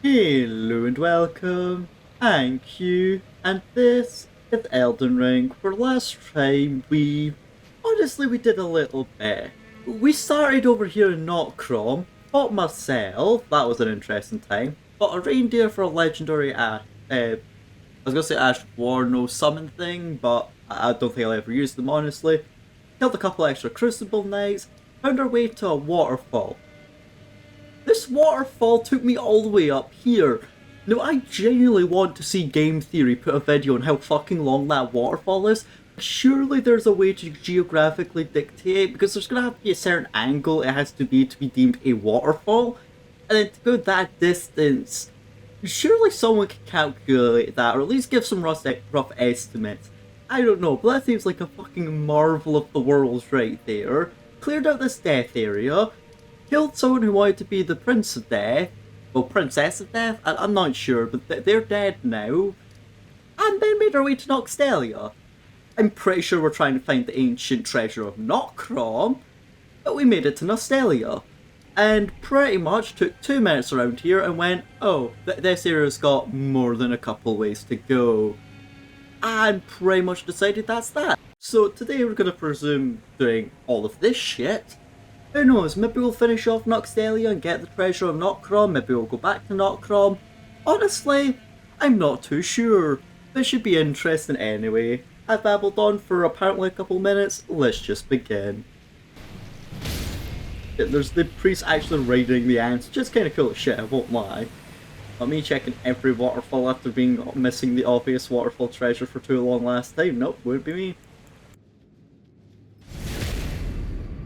Hello and welcome, I'm Q, and this is Elden Ring, where last time we did a little bit. We started over here in Nokstelia, fought myself, that was an interesting time, fought a reindeer for a legendary I was gonna say Ash Warno summon thing, but I don't think I'll ever use them honestly. Killed a couple extra Crucible Knights, found our way to a waterfall. This waterfall took me all the way up here. Now, I genuinely want to see Game Theory put a video on how fucking long that waterfall is. Surely there's a way to geographically dictate, because there's going to have to be a certain angle it has to be deemed a waterfall. And then to go that distance, surely someone can calculate that, or at least give some rough estimates. I don't know, but that seems like a fucking marvel of the world right there. Cleared out this death area, killed someone who wanted to be the Prince of Death, well, Princess of Death, I'm not sure, but they're dead now, and then made our way to Nokstelia. I'm pretty sure we're trying to find the ancient treasure of Nokrom, but we made it to Nokstelia, and pretty much took 2 minutes around here and went, oh, this area's got more than a couple ways to go, and pretty much decided that's that. So today we're going to presume doing all of this shit. Who knows, maybe we'll finish off Nokstelia and get the treasure of Nokrom, maybe we'll go back to Nokrom. Honestly, I'm not too sure. This should be interesting anyway. I've babbled on for apparently a couple minutes, let's just begin. There's the priest actually raiding the ants, just kinda cool as shit, I won't lie. Not me checking every waterfall after missing the obvious waterfall treasure for too long last time, nope, wouldn't be me.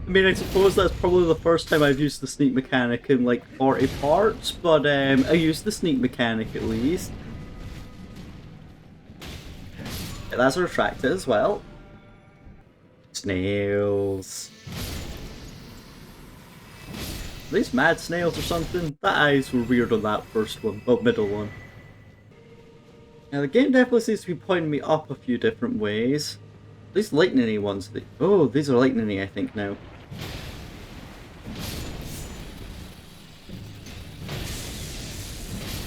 I mean, I suppose that's probably the first time I've used the sneak mechanic in like 40 parts, but I used the sneak mechanic at least. Yeah, that's a retractor as well. Snails. Are these mad snails or something? The eyes were weird on that first one, well, middle one. Now the game definitely seems to be pointing me up a few different ways. These lightning-y ones, oh, these are lightning-y I think now.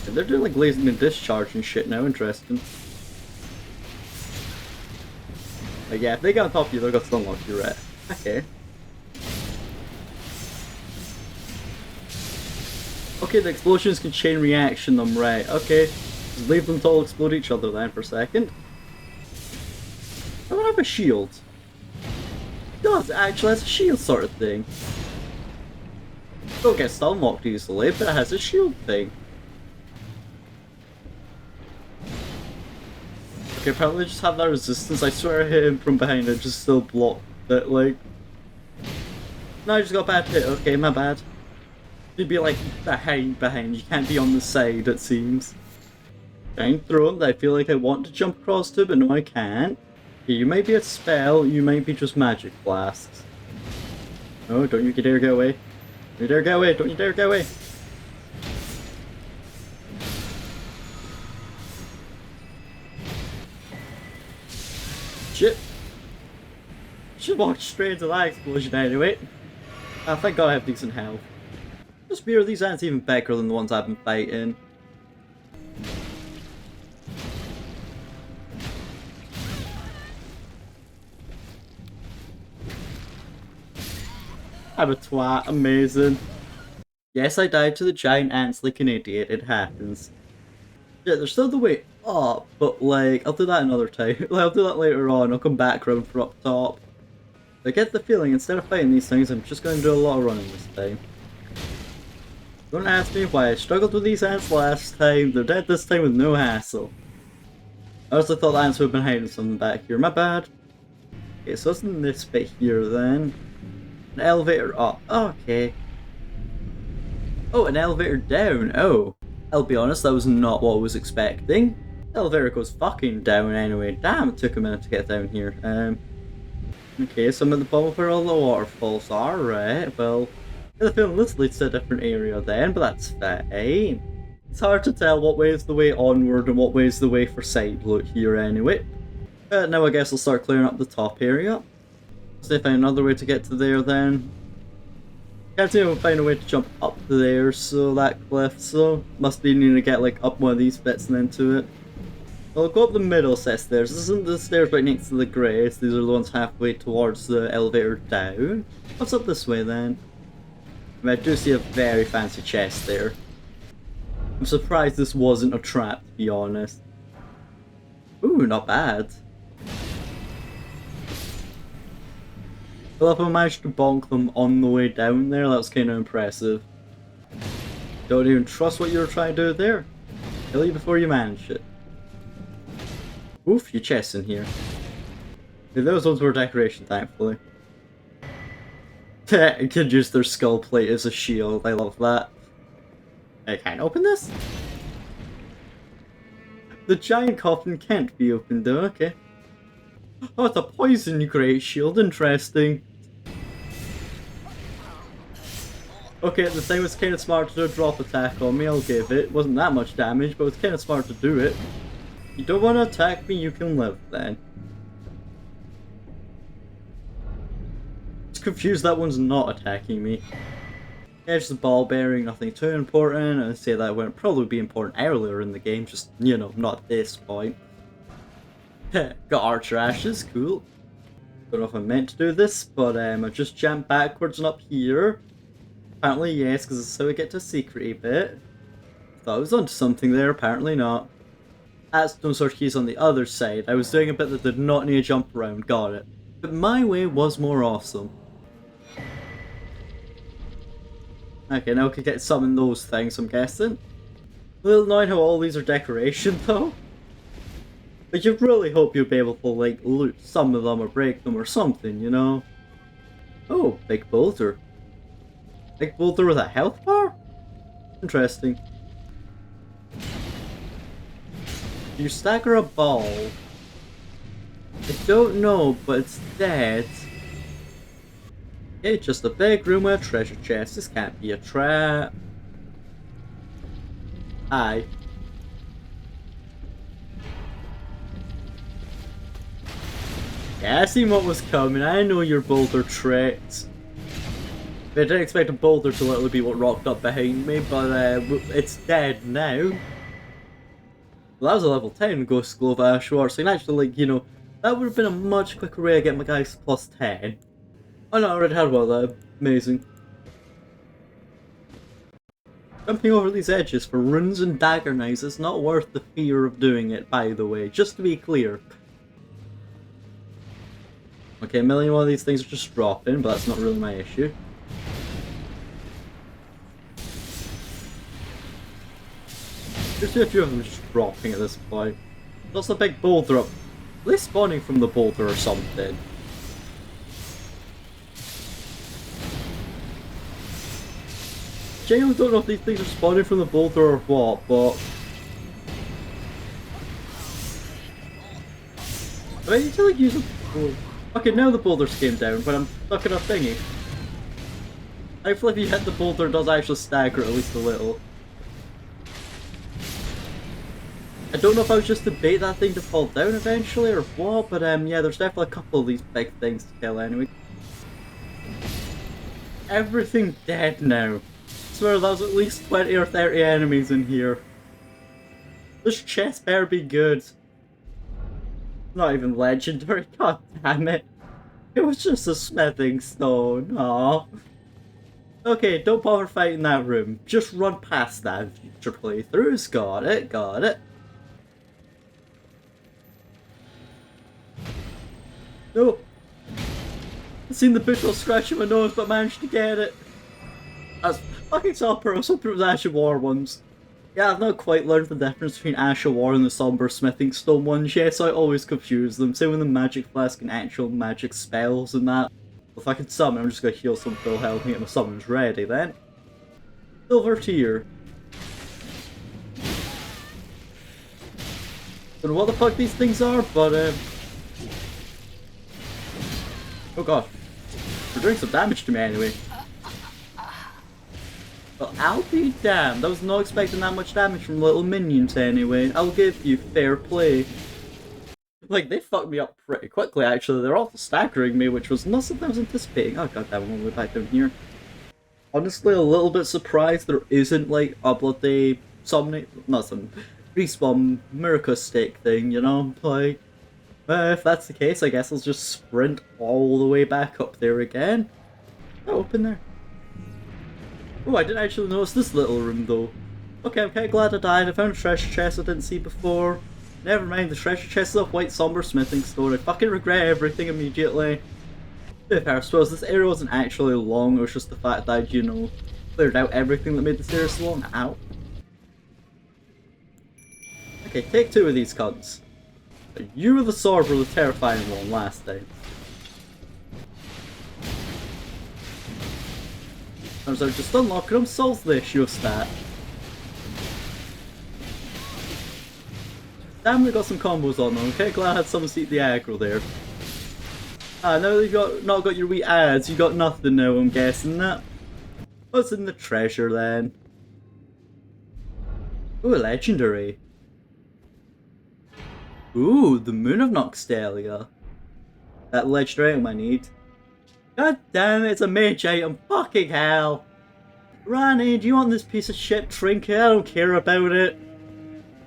They're doing like lasing and discharge and shit now, interesting. But yeah, if they get on top of you, they're gonna unlock you, right? Okay. Okay, the explosions can chain reaction them, right? Okay. Just leave them to all explode each other then for a second. I don't have a shield. It does, actually, has a shield sort of thing. Don't get stun locked easily, but it has a shield thing. Okay, apparently just have that resistance. I swear I hit him from behind and just still blocked it, like... No, I just got a bad hit. Okay, my bad. You'd be like behind. You can't be on the side, it seems. Giant throne that I feel like I want to jump across to, but no I can't. Okay, you might be a spell, you might be just magic blasts. Oh, don't you dare get away. Don't you dare get away, don't you dare get away. Shit. Should walk straight into that explosion anyway. Oh, thank god I have decent health. Just weird, these ants even bigger than the ones I've been fighting. I'm a twat, amazing. Yes, I died to the giant ants like an idiot, it happens. Yeah, there's still the way up, but like, I'll do that another time. I'll do that later on, I'll come back around for up top. I get the feeling, instead of fighting these things, I'm just going to do a lot of running this time. Don't ask me why I struggled with these ants last time, they're dead this time with no hassle. I also thought the ants would have been hiding something back here, my bad. Okay, so it's in this bit here then. An elevator up, okay. Oh, an elevator down, oh. I'll be honest, that was not what I was expecting. The elevator goes fucking down anyway. Damn, it took a minute to get down here. Okay, so I'm at the bottom of where all the waterfalls are, right, well... I have a feeling this leads to a different area then, but that's fine. It's hard to tell what way is the way onward and what way is the way for side loot here anyway. Now I guess I'll start clearing up the top area. See if I find another way to get to there then. Can't seem to find a way to jump up there, so that cliff, so must be needing to get like up one of these bits and into it. I'll go up the middle set of stairs. This isn't the stairs right next to the grates, these are the ones halfway towards the elevator down. What's up this way then? I mean, I do see a very fancy chest there. I'm surprised this wasn't a trap, to be honest. Ooh, not bad. I love how I managed to bonk them on the way down there, that was kind of impressive. Don't even trust what you were trying to do there. Kill you before you manage it. Oof, your chest in here. Yeah, those ones were decoration, thankfully. I could use their skull plate as a shield, I love that. I can't open this? The giant coffin can't be opened though, okay. Oh, it's a poison great shield, interesting. Okay, at the time it was kind of smart to do a drop attack on me, I'll give it. Wasn't that much damage, but it was kind of smart to do it. You don't want to attack me, you can live then. Just confused that one's not attacking me. Yeah, just a ball bearing, nothing too important. I'd say that would probably be important earlier in the game, just, you know, not at this point. Got archer ashes, cool. Don't know if I meant to do this, but I just jumped backwards and up here. Apparently yes, because that's how we get to a secret bit. Thought I was onto something there, apparently not. That's stone sword keys on the other side. I was doing a bit that did not need a jump around, got it. But my way was more awesome. Okay, now we can get some in those things, I'm guessing. A little annoying how all these are decoration though. But you really hope you'll be able to like loot some of them or break them or something, you know? Oh, big boulder. Big boulder with a health bar? Interesting. You stagger a ball. I don't know, but it's dead. Okay, just a big room with a treasure chest. This can't be a trap. Aye. Yeah, I seen what was coming. I know your boulder tricks. I didn't expect a boulder to literally be what rocked up behind me, but it's dead now. Well, that was a level 10 Ghost Glow of Ashwar, so you can actually, like, you know, that would have been a much quicker way to get my guys plus 10. Oh no, I already had one of that. Amazing. Jumping over these edges for runes and dagger knives is not worth the fear of doing it, by the way, just to be clear. Okay, a million one of these things are just dropping, but that's not really my issue. There's a few of them just dropping at this point. That's a big boulder up. Are they spawning from the boulder or something? Genuinely don't know if these things are spawning from the boulder or what, but... I need to like use a... Okay, now the boulders came down, but I'm stuck in a thingy. Hopefully if you hit the boulder, it does actually stagger at least a little. I don't know if I was just to bait that thing to fall down eventually or what, but yeah, there's definitely a couple of these big things to kill anyway. Everything dead now. I swear there was at least 20 or 30 enemies in here. This chest better be good. Not even legendary, god damn it. It was just a smithing stone, aww. Okay, don't bother fighting that room. Just run past that in future playthroughs. Got it, got it. No! I've seen the bushel scratching my nose, but managed to get it. That's fucking Supper. I was hoping it was Ash of War ones. Yeah, I've not quite learned the difference between Ash of War and the Somber Smithing Stone ones yet, so I always confuse them. Same with the Magic Flask and actual magic spells and that. If I can summon, I'm just gonna heal some full health and get my summons ready then. Silver tier. Don't know what the fuck these things are, but oh god. They're doing some damage to me anyway. Well, I'll be damned. I was not expecting that much damage from little minions anyway. I'll give you fair play. Like, they fucked me up pretty quickly actually. They're all staggering me, which was not something I was anticipating. Oh god damn, I'm all the way back down here. honestly a little bit surprised there isn't like a bloody somni not some respawn miracle stick thing, you know? Like, if that's the case, I guess I'll just sprint all the way back up there again. Oh, open there. Oh, I didn't actually notice this little room though. Okay, I'm kinda glad I died. I found a treasure chest I didn't see before. Never mind, the treasure chest is a white somber smithing stone. I fucking regret everything immediately. To be fair, I suppose this area wasn't actually long, it was just the fact that I'd, you know, cleared out everything that made this area so long. Ow. Okay, take 2 of these cunts. You were the sorcerer, the terrifying one last time. Turns out just unlocking them solves the issue of stat. Damn, we got some combos on them. Okay, glad I had someone see the aggro there. Ah, now that you've not got your wee ads, you got nothing now, I'm guessing that. What's in the treasure then? Ooh, a legendary. Ooh, the Moon of Nokstelia. That legendary item I need. God damn it, it's a mage item, fucking hell! Ranny, do you want this piece of shit trinket? I don't care about it.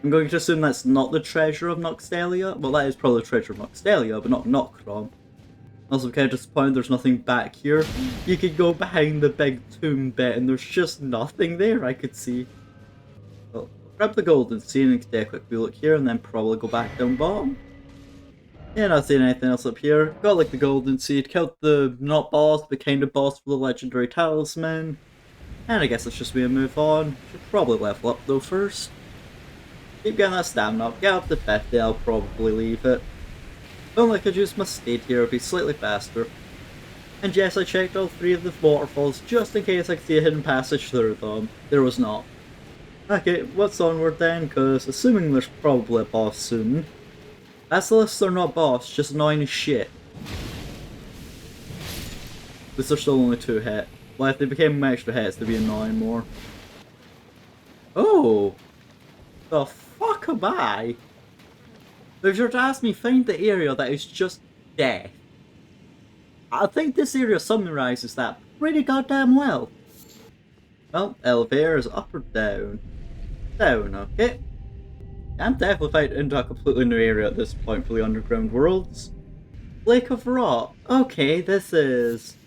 I'm going to assume that's not the treasure of Nokstelia. Well, that is probably the treasure of Nokstelia, but not Nokron. Also, I'm kind of disappointed there's nothing back here. You could go behind the big tomb bit and there's just nothing there I could see. Well, grab the golden seed and take a quick look here and then probably go back down bottom. Yeah, not seeing anything else up here. Got like the golden seed, killed the not boss, but kind of boss for the legendary talisman. And I guess it's just me to move on. Should probably level up though first. Keep getting that stamina up, get up to 50, I'll probably leave it. If only I could use my steed here, it'd be slightly faster. And yes, I checked all 3 of the waterfalls just in case I could see a hidden passage through them. There was not. Okay, what's onward then? Because assuming there's probably a boss soon. Basilisks are not boss, just annoying as shit. But there's still only 2 hit. Well, if they became extra hits, they'd be annoying more. Oh! The fuck am I? If you were to ask me, find the area that is just death. I think this area summarizes that pretty goddamn well. Well, elevator is up or down? Down, okay. I'm definitely fighting into a completely new area at this point for the underground worlds. Lake of Rot. Okay, this is...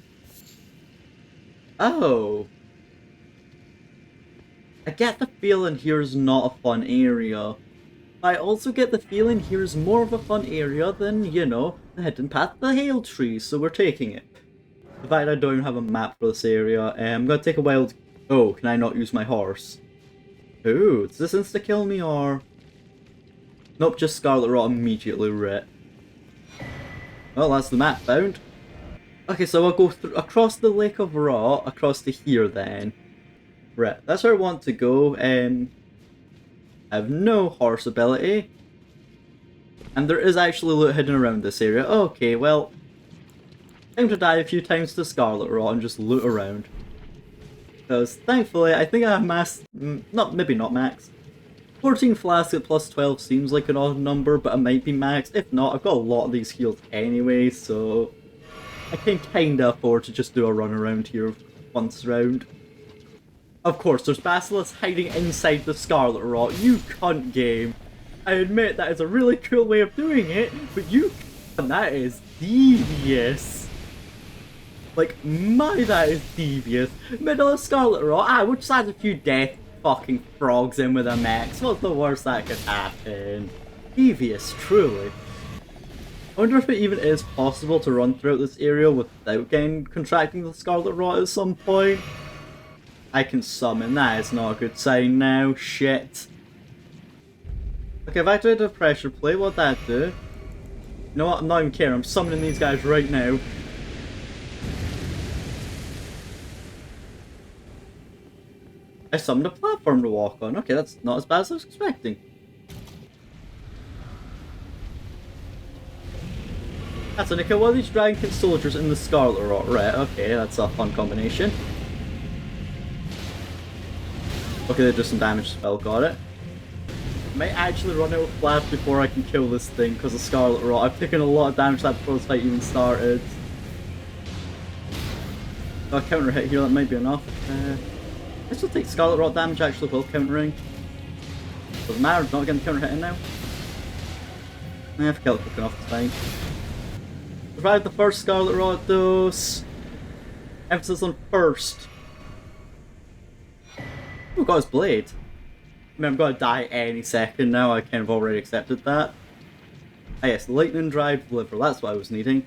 Oh. I get the feeling here's not a fun area. I also get the feeling here's more of a fun area than, you know, the hidden path of the hail trees, so we're taking it. The fact I don't even have a map for this area, I'm gonna take a wild... Oh, can I not use my horse? Ooh, does this insta-kill me or... Nope, just Scarlet Rot immediately writ. Well, that's the map found. Okay, so I'll go across the Lake of Rot, across to here then. Right, that's where I want to go. I have no horse ability. And there is actually loot hidden around this area. Okay, well, time to die a few times to Scarlet Rot and just loot around. Because thankfully, I think I have maybe not max. 14 flasks at plus 12 seems like an odd number, but it might be max. If not, I've got a lot of these healed anyway, so I can kinda afford to just do a run around here once round. Of course, there's basilisks hiding inside the Scarlet Rot. You cunt game. I admit that is a really cool way of doing it, but you cunt, that is devious. Like, that is devious. Middle of Scarlet Rot, we'll just add a few death fucking frogs in with a max. What's the worst that could happen? Devious, truly. I wonder if it even is possible to run throughout this area without contracting the Scarlet Rot at some point. I can summon, that is not a good sign now, shit. Okay, if I did a pressure plate, what'd that do? You know what, I'm not even caring, I'm summoning these guys right now. I summoned a platform to walk on, okay, that's not as bad as I was expecting. That's an kill one of these Dragonkin soldiers in the Scarlet Rot, right, okay, that's a fun combination. Okay, they did some damage spell, got it. I might actually run out of flash before I can kill this thing because of Scarlet Rot. I've taken a lot of damage that before this fight even started. Got a counter hit here, that might be enough. This will take Scarlet Rot damage actually while countering. Doesn't matter, not getting counter hit in now. If I kill it quick enough, it's fine. Survived the first Scarlet Rot dose. Emphasis on first. Oh, got his blade. I mean, I'm gonna die any second now, I kind of already accepted that. Ah yes, lightning drive deliver, that's what I was needing.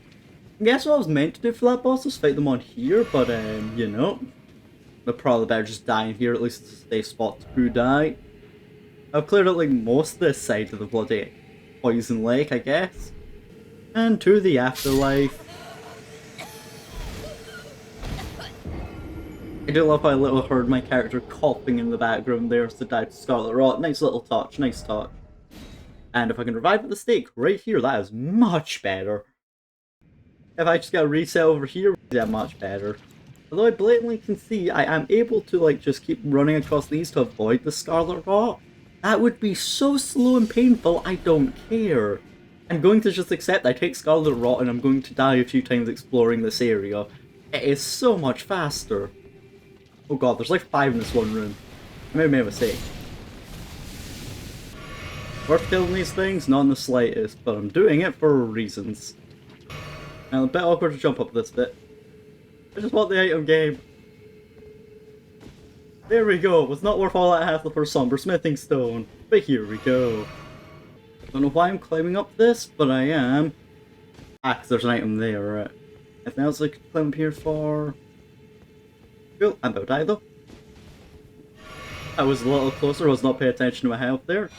I guess what I was meant to do for that boss was fight them on here, but you know. They're probably better just dying here, at least it's a safe spot to die. I've cleared out like most of this side of the bloody poison lake, I guess. And to the afterlife. I do love how I little heard my character coughing in the background there as they died to Scarlet Rot. Nice little touch, nice touch. And if I can revive at the stake right here, that is much better. If I just get a reset over here, yeah, much better. Although I blatantly can see I am able to like just keep running across these to avoid the Scarlet Rot. That would be so slow and painful, I don't care. I'm going to just accept I take Scarlet Rot and I'm going to die a few times exploring this area. It is so much faster. Oh god, there's like 5 in this one room. I may have made a mistake. Worth killing these things? Not in the slightest, but I'm doing it for reasons. Now, a bit awkward to jump up this bit. I just want the item game. There we go, it was not worth all that hassle for Somber Smithing Stone, but here we go. Don't know why I'm climbing up this, but I am. Ah, 'cause there's an item there, right. Anything else I could climb up here for? Cool, I'm about to die though. I was a little closer, I was not paying attention to my health there.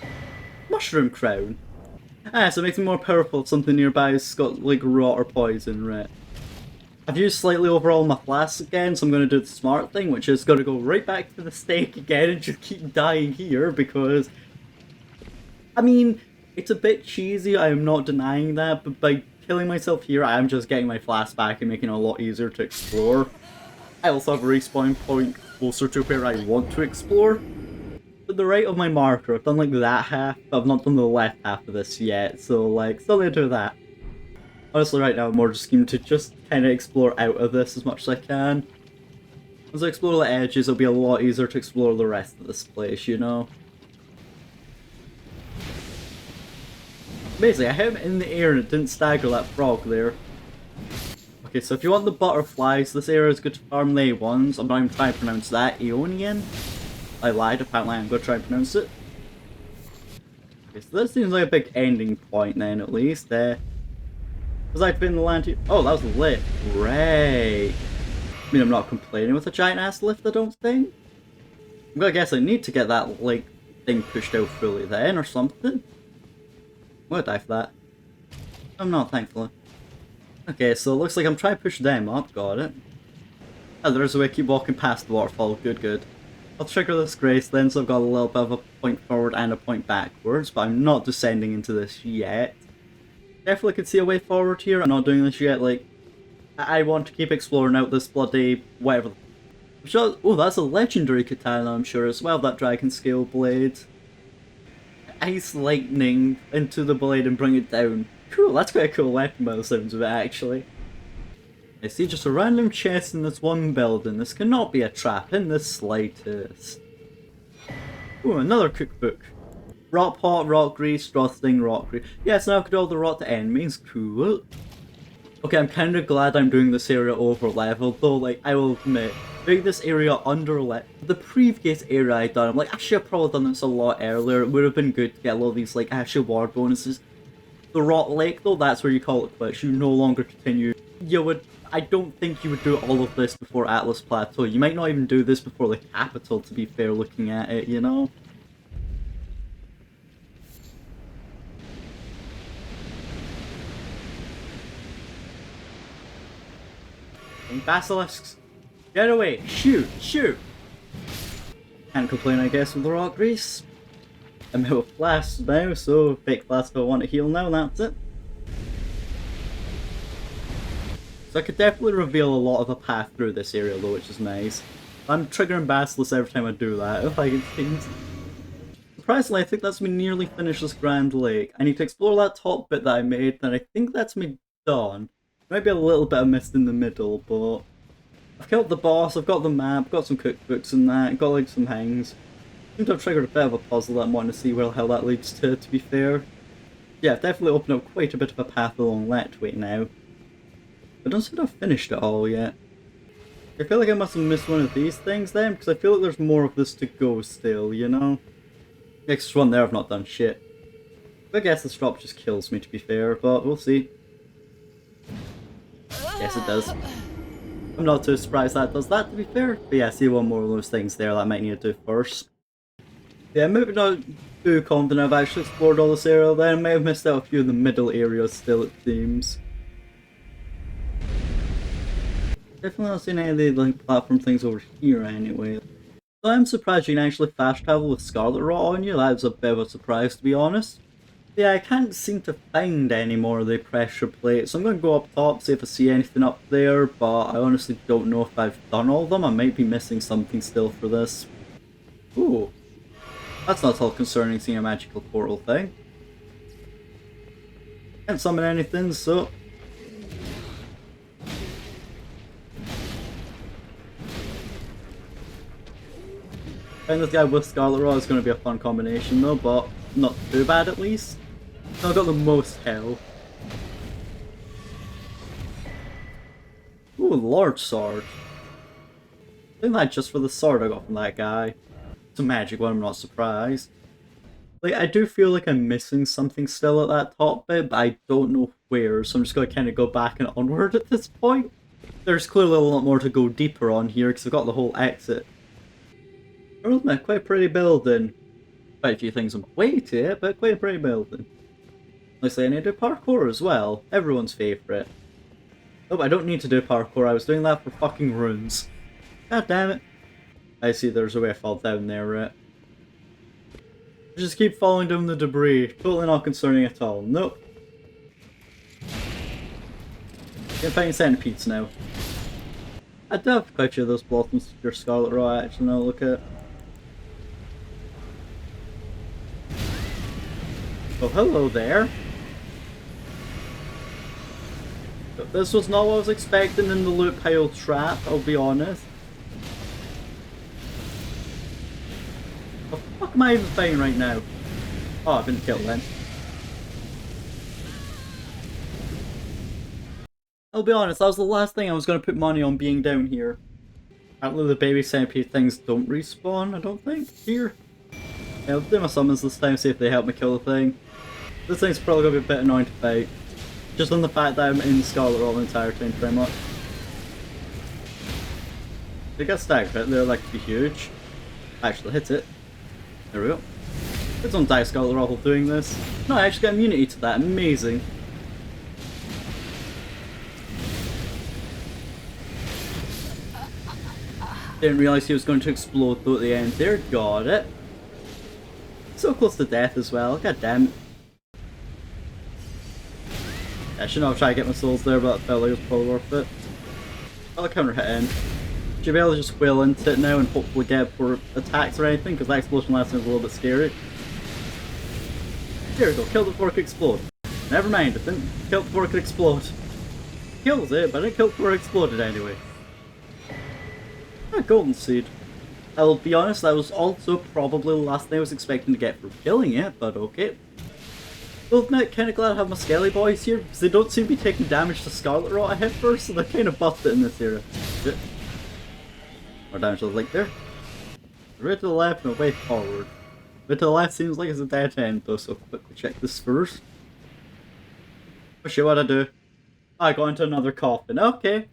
Mushroom Crown. Ah, so it makes me more powerful if something nearby has got like rot or poison, right. I've used slightly overall my flasks again, so I'm going to do the smart thing, which is going to go right back to the stake again and just keep dying here, because, I mean, it's a bit cheesy, I am not denying that, but by killing myself here, I am just getting my flasks back and making it a lot easier to explore. I also have a respawn point closer to where I want to explore. To the right of my marker, I've done like that half, but I've not done the left half of this yet, so like, still need to do that. Honestly, right now I'm more just keen to just kind of explore out of this as much as I can. As I explore the edges, it'll be a lot easier to explore the rest of this place, you know? Basically, I hit him in the air and it didn't stagger that frog there. Okay, so if you want the butterflies, this area is good to farm the ones. I'm not even trying to pronounce that. Aeonian? I lied, apparently I'm going to try and pronounce it. Okay, so this seems like a big ending point then, at least. Was I in the land here? Oh, that was a lift. Right. I mean, I'm not complaining with a giant ass lift, I don't think. I'm gonna guess I need to get that, like, thing pushed out fully then, or something. I'm gonna die for that. I'm not, thankfully. Okay, so it looks like I'm trying to push them up, got it. Oh, there's a way to keep walking past the waterfall, good, good. I'll trigger this grace then, so I've got a little bit of a point forward and a point backwards, but I'm not descending into this yet. Definitely could see a way forward here. I'm not doing this yet, like, I want to keep exploring out this bloody whatever. I'm sure, oh, that's a legendary katana, I'm sure, as well, that dragon scale blade. Ice lightning into the blade and bring it down. Cool, that's quite a cool weapon by the sounds of it, actually. I see just a random chest in this one building. This cannot be a trap in the slightest. Ooh, another cookbook. Rot pot, rot grease, rotting, rot grease. Yes, now I could all the rot enemies. Cool. Okay, I'm kind of glad I'm doing this area over leveled, though. Like, I will admit, doing this area under the previous area I done, I'm like, I should have probably done this a lot earlier. It would have been good to get a lot of these, like, actual war bonuses. The Rot Lake, though, that's where you call it quits. You no longer continue. I don't think you would do all of this before Atlas Plateau. You might not even do this before the capital, to be fair, looking at it, you know? Basilisks, get away! Shoot! Shoot! Can't complain, I guess, with the rock grease. I'm out of flasks now, so fake flask if I want to heal now, that's it. So I could definitely reveal a lot of a path through this area though, which is nice. I'm triggering Basilisks every time I do that, if I can think. Surprisingly, I think that's me nearly finished this Grand Lake. I need to explore that top bit that I made, then I think that's me done. Maybe a little bit of mist in the middle, but I've killed the boss, I've got the map, got some cookbooks and that, got like some hangs. I think I've triggered a bit of a puzzle that I'm wanting to see where the hell that leads to be fair. Yeah, I've definitely opened up quite a bit of a path along that way now. I don't think I've finished it all yet. I feel like I must have missed one of these things then, because I feel like there's more of this to go still, you know? Next one there I've not done shit. I guess this drop just kills me to be fair, but we'll see. Yes it does. I'm not too surprised that does that to be fair. But yeah, I see one more of those things there that I might need to do first. Yeah, maybe not too confident I've actually explored all this area then. I may have missed out a few of the middle areas still it seems. Definitely not seen any of the like platform things over here anyway. So I'm surprised you can actually fast travel with Scarlet Rot on you. That was a bit of a surprise to be honest. Yeah, I can't seem to find any more of the pressure plates, so I'm going to go up top, see if I see anything up there, but I honestly don't know if I've done all of them. I might be missing something still for this. Ooh. That's not all concerning seeing a magical portal thing. Can't summon anything, so... Find this guy with Scarlet Rot is going to be a fun combination though, but not too bad at least. So I got the most health. Ooh, large sword. I think that just for the sword I got from that guy. It's a magic one, I'm not surprised. Like, I do feel like I'm missing something still at that top bit, but I don't know where, so I'm just going to kind of go back and onward at this point. There's clearly a lot more to go deeper on here, because I've got the whole exit. Quite a pretty building. Quite a few things on my way to it, but quite a pretty building. Like I say, I need to do parkour as well. Everyone's favourite. Oh, I don't need to do parkour. I was doing that for fucking runes. God damn it. I see there's a way I fall down there, right? Just keep falling down the debris. Totally not concerning at all. Nope. Can't find centipedes now. I do have quite a few of those blossoms to your Scarlet Rot actually now look at. Oh, hello there. But this was not what I was expecting in the loot pile trap, I'll be honest. What the fuck am I even fighting right now? Oh, I've been killed then. I'll be honest, that was the last thing I was going to put money on being down here. Apparently the baby centipede things don't respawn, I don't think, here. Yeah, I'll do my summons this time, see if they help me kill the thing. This thing's probably going to be a bit annoying to fight. Just on the fact that I'm in Scarlet Rot the entire time, pretty much. They got stacked right there, that could be huge. Actually hit it. There we go. It's on die Scarlet Rot while doing this. No, I actually got immunity to that, amazing. Didn't realise he was going to explode though at the end there, got it. So close to death as well, god damn it. I should not have tried to get my souls there, but I felt like it was probably worth it. I'll counter hit in. Should be able to just wheel into it now and hopefully get for attacks or anything, because that explosion last time was a little bit scary. There we go, killed it before it could explode. Never mind, it didn't kill it before it could explode. Kills it, but it killed it before it exploded anyway. A golden seed. I'll be honest, that was also probably the last thing I was expecting to get for killing it, but okay. Well, I'm kinda glad I have my Skelly boys here, because they don't seem to be taking damage to Scarlet Rot I hit first, so they're kinda busted in this area. Shit. More damage to the link there. Right to the left and away forward. Right to the left seems like it's a dead end though, so quickly check this first. Oh shit, what'd I do? I got into another coffin, okay.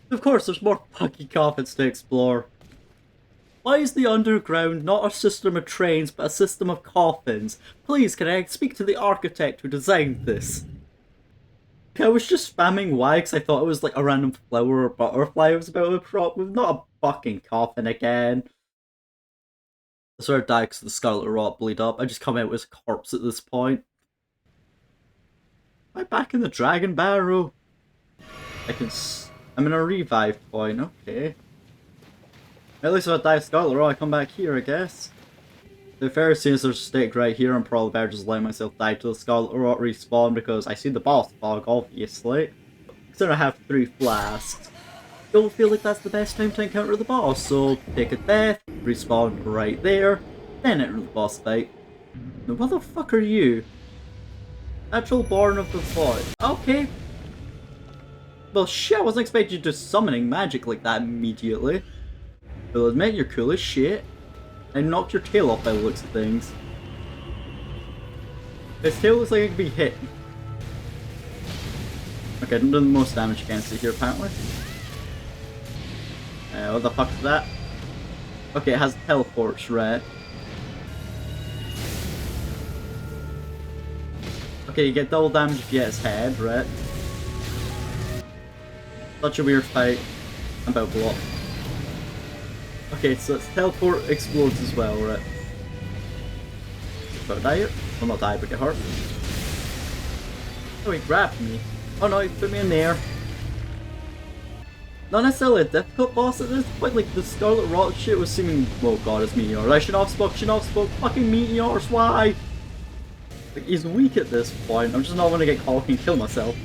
Of course, there's more fucking coffins to explore. Why is the underground not a system of trains, but a system of coffins? Please, can I speak to the architect who designed this? I was just spamming Y because I thought it was like a random flower or butterfly I was about to prop with, not a fucking coffin again. I swear I died because the Scarlet Rot bleed up. I just come out as a corpse at this point. Am I back in the Dragon Barrow? I'm in a revive point, okay. At least if I die Scarlet Rot, I come back here, I guess. To be fair, since there's a stake right here, I'm probably better just letting myself die till the Scarlet Rot respawn because I see the boss fog, obviously. Considering I have 3 flasks. don't feel like that's the best time to encounter the boss, so take a death, respawn right there, then enter the boss fight. Now what the fuck are you? Natural born of the void. Okay. Well shit, I wasn't expecting you to summoning magic like that immediately. I'll admit you're cool as shit. I knocked your tail off by the looks of things. His tail looks like it could be hit. Okay, I'm doing the most damage against it here apparently. What the fuck is that? Okay, it has teleports, right? Okay, you get double damage if you hit its head, right? Such a weird fight. I'm about to block. Okay, so its teleport explodes as well, right? About to die here? Well, not die, but get hurt. Oh, he grabbed me. Oh no, he put me in the air. Not necessarily a difficult boss at this point, like the Scarlet Rot shit was seeming. Oh god, it's Meteor. I should not have spoke, fucking Meteors, why? Like, he's weak at this point, I'm just not gonna get cocky and kill myself.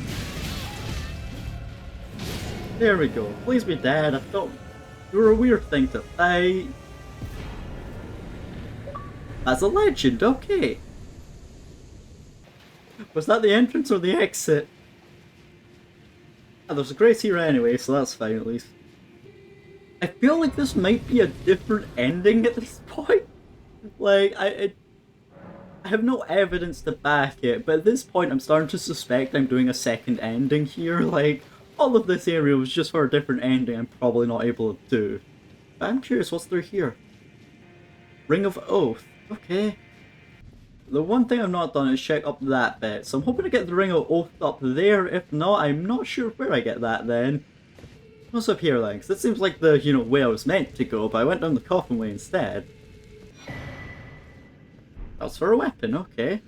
There we go, please be dead, I thought you were a weird thing to fight. That's a legend, okay. Was that the entrance or the exit? There's a grace here anyway, so that's fine at least. I feel like this might be a different ending at this point. Like, I have no evidence to back it, but at this point I'm starting to suspect I'm doing a second ending here. Like, all of this area was just for a different ending I'm probably not able to do. But I'm curious, what's through here? Ring of Oath, okay. The one thing I've not done is check up that bit, so I'm hoping to get the Ring of Oath up there. If not, I'm not sure where I get that then. What's up here then? Because it seems like the, you know, way I was meant to go, but I went down the coffin way instead. That's for a weapon, okay.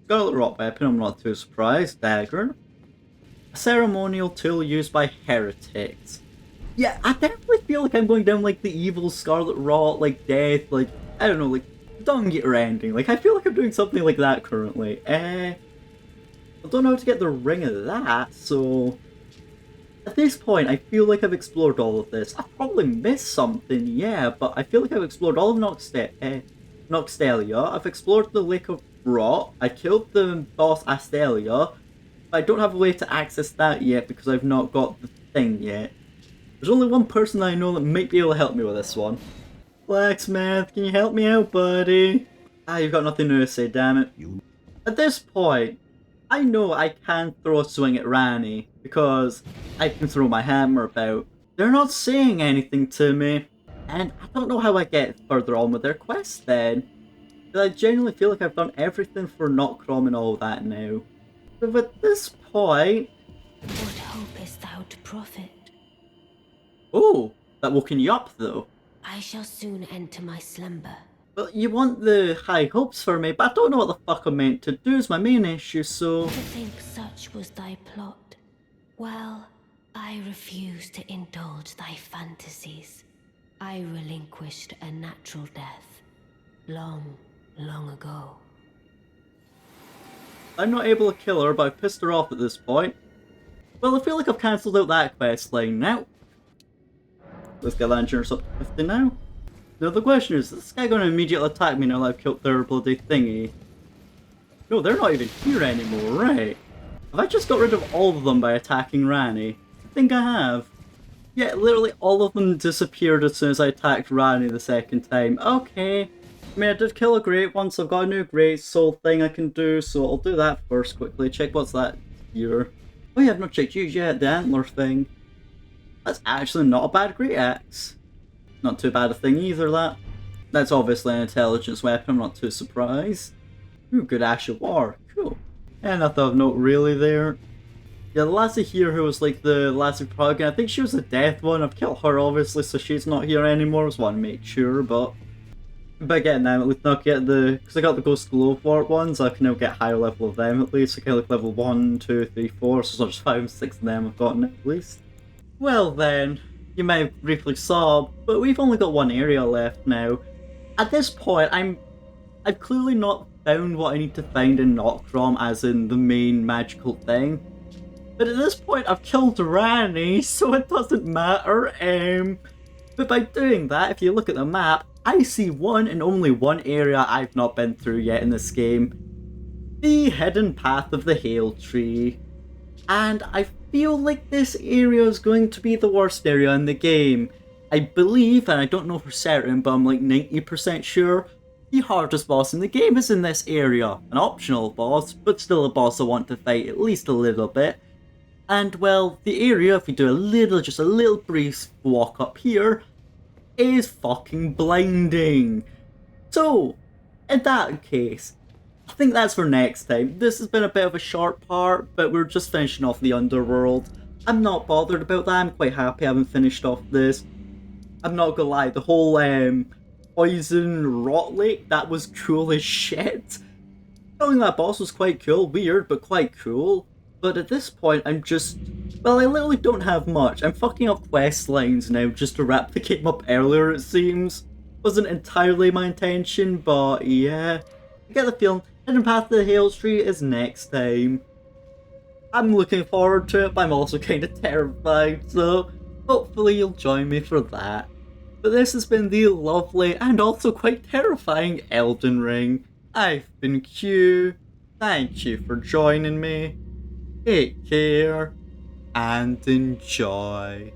Scarlet Rot weapon, I'm not too surprised. Dagger. A ceremonial tool used by heretics. Yeah, I definitely feel like I'm going down like the evil Scarlet Rot, like death, like, I don't know, like Dung Eater ending. Like, I feel like I'm doing something like that currently. I don't know how to get the ring of that, so at this point I feel like I've explored all of this. I've probably missed something, yeah, but I feel like I've explored all of Nokstelia. I've explored the Lake of Rot. I killed the boss Astelia, but I don't have a way to access that yet because I've not got the thing yet. There's only one person I know that might be able to help me with this one. Blacksmith, can you help me out, buddy? Ah, you've got nothing new to say, damn it. At this point, I know I can throw a swing at Rani, because I can throw my hammer about. They're not saying anything to me, and I don't know how I get further on with their quest then. But I genuinely feel like I've done everything for Nokrom and all that now. So at this point... What hopest thou to profit? Oh, that woken you up though. I shall soon enter my slumber. Well, you want the high hopes for me, but I don't know what the fuck I'm meant to do is my main issue, so... To think such was thy plot. Well, I refuse to indulge thy fantasies. I relinquished a natural death. Long, long ago. I'm not able to kill her, but I've pissed her off at this point. Well, I feel like I've cancelled out that quest line now. Let's get Lanterners up to 50 now. Now the question is this guy going to immediately attack me now that I've killed their bloody thingy? No, they're not even here anymore, right? Have I just got rid of all of them by attacking Rani? I think I have. Yeah, literally all of them disappeared as soon as I attacked Rani the second time. Okay. I mean, I did kill a great one, so I've got a new great soul thing I can do, so I'll do that first quickly. Check what's that here. Oh yeah, I've not checked you yet, the antler thing. That's actually not a bad great axe. Not too bad a thing either, that. That's obviously an intelligence weapon, I'm not too surprised. Ooh, good Ash of War, cool. And nothing of note really there. Yeah, the lassie here who was like the lassie prodigy, I think she was a death one. I've killed her obviously, so she's not here anymore. I just want to make sure, but again now at least not get the, because I got the Ghost Glow Warp ones, I can now get higher level of them at least. I can like level 1, 2, 3, 4, so it's not just 5 and 6 of them I've gotten at least. Well then, you may have briefly saw, but we've only got one area left now. At this point, I've clearly not found what I need to find in Nokrom, as in the main magical thing. But at this point, I've killed Ranny, so it doesn't matter. But by doing that, if you look at the map, I see one and only one area I've not been through yet in this game. The hidden path of the Hail Tree. And I feel like this area is going to be the worst area in the game. I believe, and I don't know for certain, but I'm like 90% sure, the hardest boss in the game is in this area. An optional boss, but still a boss I want to fight at least a little bit. And well, the area, if we do just a little brief walk up here, is fucking blinding. So, in that case, I think that's for next time. This has been a bit of a short part, but we're just finishing off the underworld. I'm not bothered about that, I'm quite happy I haven't finished off this. I'm not gonna lie, the whole poison rot lake, that was cool as shit. Killing that boss was quite cool, weird, but quite cool. But at this point, I'm just... well, I literally don't have much. I'm fucking up quest lines now just to wrap the game up earlier, it seems. Wasn't entirely my intention, but yeah. I get the feeling Hidden Path of the Hail Tree is next time. I'm looking forward to it, but I'm also kind of terrified, so hopefully you'll join me for that. But this has been the lovely and also quite terrifying Elden Ring. I've been Q. Thank you for joining me. Take care and enjoy.